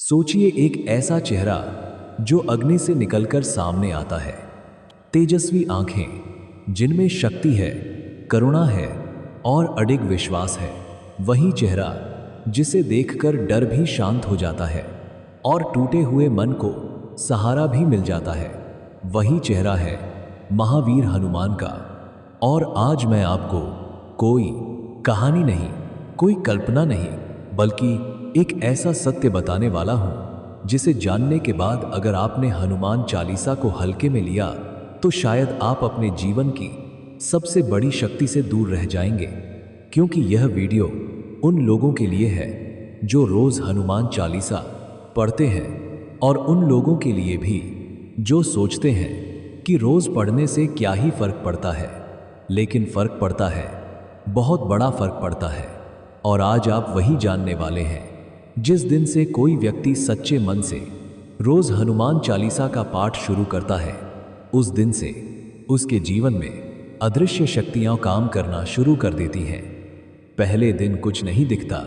सोचिए एक ऐसा चेहरा जो अग्नि से निकलकर सामने आता है। तेजस्वी आंखें जिनमें शक्ति है, करुणा है और अडिग विश्वास है। वही चेहरा जिसे देखकर डर भी शांत हो जाता है और टूटे हुए मन को सहारा भी मिल जाता है। वही चेहरा है महावीर हनुमान का। और आज मैं आपको कोई कहानी नहीं, कोई कल्पना नहीं, बल्कि एक ऐसा सत्य बताने वाला हूं जिसे जानने के बाद अगर आपने हनुमान चालीसा को हल्के में लिया तो शायद आप अपने जीवन की सबसे बड़ी शक्ति से दूर रह जाएंगे। क्योंकि यह वीडियो उन लोगों के लिए है जो रोज हनुमान चालीसा पढ़ते हैं और उन लोगों के लिए भी जो सोचते हैं कि रोज पढ़ने से क्या ही फर्क पड़ता है, लेकिन फर्क पड़ता है, बहुत बड़ा फर्क पड़ता है। और आज आप वही जानने वाले हैं। जिस दिन से कोई व्यक्ति सच्चे मन से रोज हनुमान चालीसा का पाठ शुरू करता है, उस दिन से उसके जीवन में अदृश्य शक्तियां काम करना शुरू कर देती हैं। पहले दिन कुछ नहीं दिखता,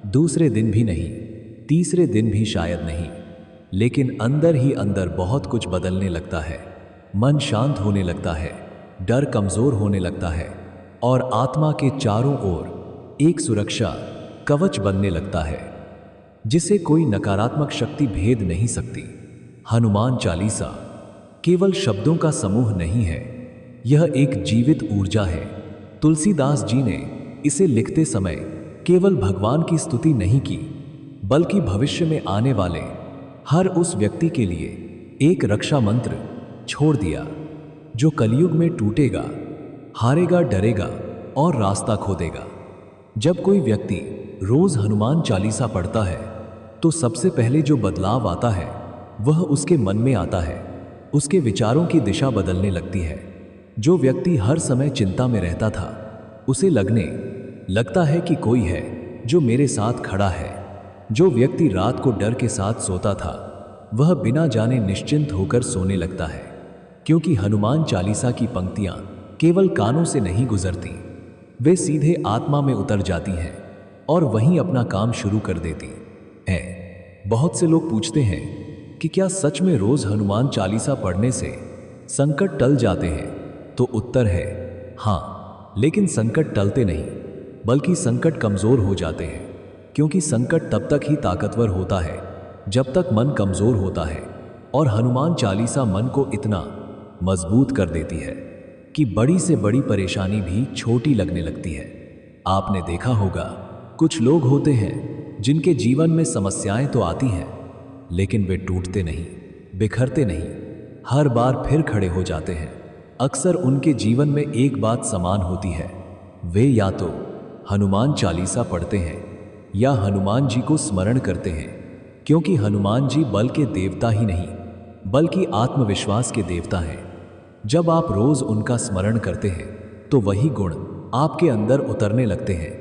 दूसरे दिन भी नहीं, तीसरे दिन भी शायद नहीं, लेकिन अंदर ही अंदर बहुत कुछ बदलने लगता है। मन शांत होने लगता है, डर कमजोर होने लगता है और आत्मा के चारों ओर एक सुरक्षा कवच बनने लगता है जिसे कोई नकारात्मक शक्ति भेद नहीं सकती। हनुमान चालीसा केवल शब्दों का समूह नहीं है, यह एक जीवित ऊर्जा है। तुलसीदास जी ने इसे लिखते समय केवल भगवान की स्तुति नहीं की, बल्कि भविष्य में आने वाले हर उस व्यक्ति के लिए एक रक्षा मंत्र छोड़ दिया जो कलयुग में टूटेगा, हारेगा, डरेगा और रास्ता खो देगा। जब कोई व्यक्ति रोज हनुमान चालीसा पढ़ता है तो सबसे पहले जो बदलाव आता है वह उसके मन में आता है। उसके विचारों की दिशा बदलने लगती है। जो व्यक्ति हर समय चिंता में रहता था, उसे लगने लगता है कि कोई है जो मेरे साथ खड़ा है। जो व्यक्ति रात को डर के साथ सोता था, वह बिना जाने निश्चिंत होकर सोने लगता है। क्योंकि हनुमान चालीसा की पंक्तियां केवल कानों से नहीं गुजरती, वे सीधे आत्मा में उतर जाती हैं और वहीं अपना काम शुरू कर देती हैं। बहुत से लोग पूछते हैं कि क्या सच में रोज हनुमान चालीसा पढ़ने से संकट टल जाते हैं? तो उत्तर है हाँ, लेकिन संकट टलते नहीं, बल्कि संकट कमजोर हो जाते हैं। क्योंकि संकट तब तक ही ताकतवर होता है जब तक मन कमजोर होता है, और हनुमान चालीसा मन को इतना मजबूत कर देती है कि बड़ी से बड़ी परेशानी भी छोटी लगने लगती है। आपने देखा होगा, कुछ लोग होते हैं जिनके जीवन में समस्याएं तो आती हैं, लेकिन वे टूटते नहीं, बिखरते नहीं, हर बार फिर खड़े हो जाते हैं। अक्सर उनके जीवन में एक बात समान होती है, वे या तो हनुमान चालीसा पढ़ते हैं या हनुमान जी को स्मरण करते हैं। क्योंकि हनुमान जी बल के देवता ही नहीं, बल्कि आत्मविश्वास के देवता हैं। जब आप रोज उनका स्मरण करते हैं तो वही गुण आपके अंदर उतरने लगते हैं।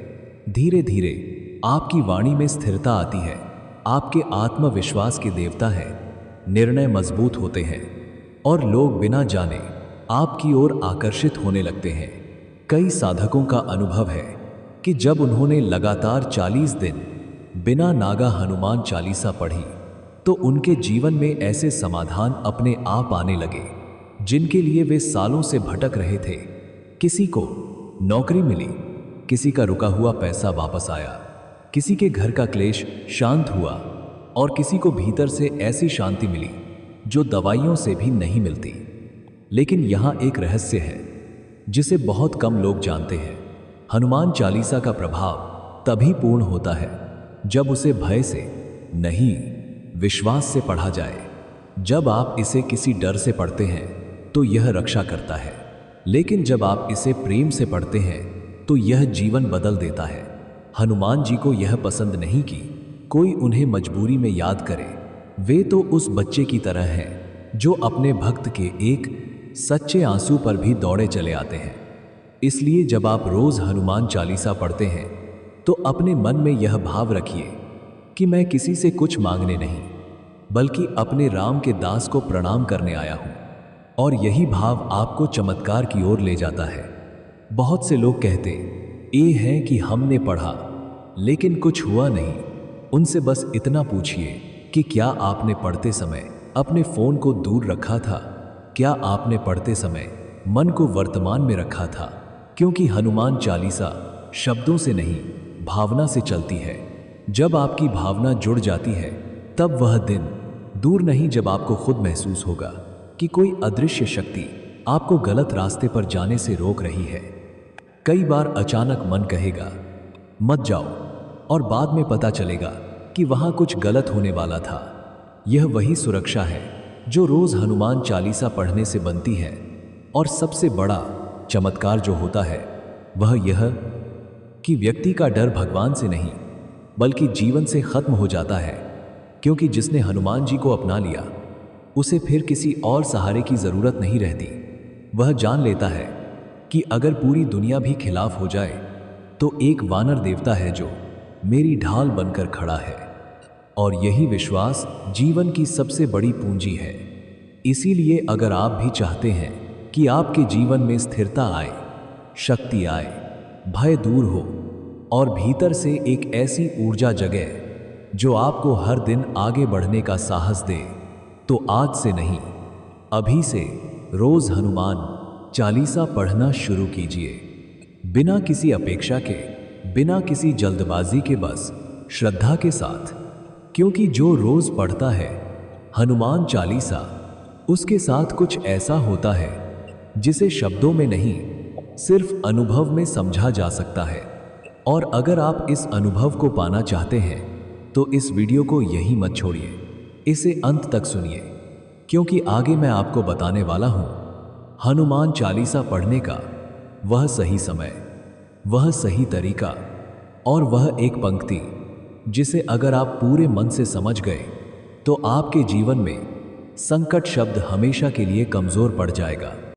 धीरे धीरे आपकी वाणी में स्थिरता आती है, आपके आत्मविश्वास के देवता है, निर्णय मजबूत होते हैं और लोग बिना जाने आपकी ओर आकर्षित होने लगते हैं। कई साधकों का अनुभव है कि जब उन्होंने लगातार 40 दिन बिना नागा हनुमान चालीसा पढ़ी तो उनके जीवन में ऐसे समाधान अपने आप आने लगे जिनके लिए वे सालों से भटक रहे थे। किसी को नौकरी मिली, किसी का रुका हुआ पैसा वापस आया, किसी के घर का क्लेश शांत हुआ और किसी को भीतर से ऐसी शांति मिली जो दवाइयों से भी नहीं मिलती। लेकिन यहाँ एक रहस्य है जिसे बहुत कम लोग जानते हैं। हनुमान चालीसा का प्रभाव तभी पूर्ण होता है जब उसे भय से नहीं, विश्वास से पढ़ा जाए। जब आप इसे किसी डर से पढ़ते हैं तो यह रक्षा करता है, लेकिन जब आप इसे प्रेम से पढ़ते हैं तो यह जीवन बदल देता है। हनुमान जी को यह पसंद नहीं कि कोई उन्हें मजबूरी में याद करे। वे तो उस बच्चे की तरह हैं जो अपने भक्त के एक सच्चे आंसू पर भी दौड़े चले आते हैं। इसलिए जब आप रोज हनुमान चालीसा पढ़ते हैं तो अपने मन में यह भाव रखिए कि मैं किसी से कुछ मांगने नहीं, बल्कि अपने राम के दास को प्रणाम करने आया हूं। और यही भाव आपको चमत्कार की ओर ले जाता है। बहुत से लोग कहते ये है कि हमने पढ़ा लेकिन कुछ हुआ नहीं। उनसे बस इतना पूछिए कि क्या आपने पढ़ते समय अपने फोन को दूर रखा था? क्या आपने पढ़ते समय मन को वर्तमान में रखा था? क्योंकि हनुमान चालीसा शब्दों से नहीं, भावना से चलती है। जब आपकी भावना जुड़ जाती है तब वह दिन दूर नहीं जब आपको खुद महसूस होगा कि कोई अदृश्य शक्ति आपको गलत रास्ते पर जाने से रोक रही है। कई बार अचानक मन कहेगा मत जाओ, और बाद में पता चलेगा कि वहां कुछ गलत होने वाला था। यह वही सुरक्षा है जो रोज हनुमान चालीसा पढ़ने से बनती है। और सबसे बड़ा चमत्कार जो होता है वह यह कि व्यक्ति का डर भगवान से नहीं बल्कि जीवन से खत्म हो जाता है। क्योंकि जिसने हनुमान जी को अपना लिया उसे फिर किसी और सहारे की जरूरत नहीं रहती। वह जान लेता है कि अगर पूरी दुनिया भी खिलाफ हो जाए तो एक वानर देवता है जो मेरी ढाल बनकर खड़ा है। और यही विश्वास जीवन की सबसे बड़ी पूंजी है। इसीलिए अगर आप भी चाहते हैं कि आपके जीवन में स्थिरता आए, शक्ति आए, भय दूर हो और भीतर से एक ऐसी ऊर्जा जगे जो आपको हर दिन आगे बढ़ने का साहस दे, तो आज से नहीं, अभी से रोज हनुमान चालीसा पढ़ना शुरू कीजिए। बिना किसी अपेक्षा के, बिना किसी जल्दबाजी के, बस श्रद्धा के साथ। क्योंकि जो रोज पढ़ता है हनुमान चालीसा, उसके साथ कुछ ऐसा होता है जिसे शब्दों में नहीं, सिर्फ अनुभव में समझा जा सकता है। और अगर आप इस अनुभव को पाना चाहते हैं तो इस वीडियो को यहीं मत छोड़िए, इसे अंत तक सुनिए। क्योंकि आगे मैं आपको बताने वाला हूं हनुमान चालीसा पढ़ने का वह सही समय, वह सही तरीका और वह एक पंक्ति जिसे अगर आप पूरे मन से समझ गए तो आपके जीवन में संकट शब्द हमेशा के लिए कमजोर पड़ जाएगा।